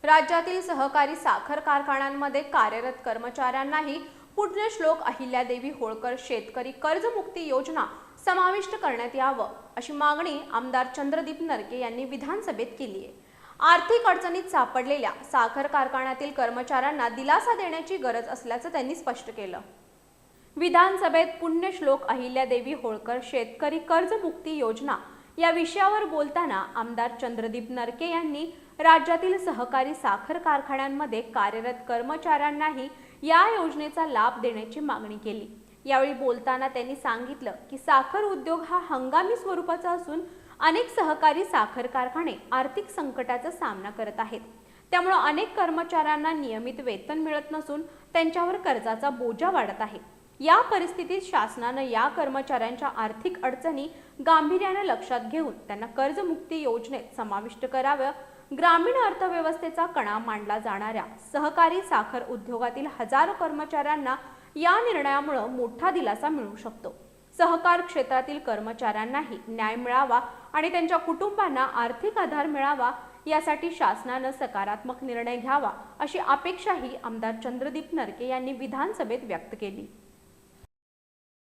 राज्यातील सहकारी साखर कारखान्यांमध्ये कार्यरत कर्मचाऱ्यांनाही पुण्यश्लोक अहिल्यादेवी होळकर शेतकरी कर्जमुक्ती योजना समाविष्ट करण्यात यावं अशी मागणी आमदार चंद्रदीप नरके यांनी विधानसभेत केली आहे। आर्थिक अडचणीत सापडलेल्या साखर कारखान्यातील कर्मचाऱ्यांना दिलासा देण्याची गरज असल्याचं त्यांनी स्पष्ट केलं। विधानसभेत पुण्यश्लोक अहिल्यादेवी होळकर शेतकरी कर्जमुक्ती योजना या विषयावर बोलताना आमदार चंद्रदीप नरके यांनी राज्यातील सहकारी साखर कारखान्यांमध्ये कार्यरत कर्मचाऱ्यांनाही या योजनेचा लाभ देण्याची मागणी केली। यावेळी बोलताना त्यांनी सांगितलं की साखर उद्योग हा हंगामी स्वरूपाचा असून अनेक सहकारी साखर कारखाने आर्थिक संकटाचा सामना करत आहेत। त्यामुळे अनेक कर्मचाऱ्यांना नियमित वेतन मिळत नसून त्यांच्यावर कर्जाचा बोजा वाढत आहे। या परिस्थितीत शासनाने या कर्मचाऱ्यांच्या आर्थिक अडचणी गांभीर्याने लक्षात घेऊन त्यांना कर्जमुक्ती योजनेत समाविष्ट करावे। ग्रामीण अर्थव्यवस्थेचा कणा मानला जाणाऱ्या सहकारी साखर उद्योगातील हजारो कर्मचाऱ्यांना या निर्णयामुळे मोठा दिलासा मिळू शकतो। सहकार क्षेत्रातील कर्मचाऱ्यांनाही न्याय मिळावा आणि त्यांच्या कुटुंबांना आर्थिक आधार मिळावा यासाठी शासनाने सकारात्मक निर्णय घ्यावा अशी अपेक्षाही आमदार चंद्रदीप नरके यांनी विधानसभेत व्यक्त केली।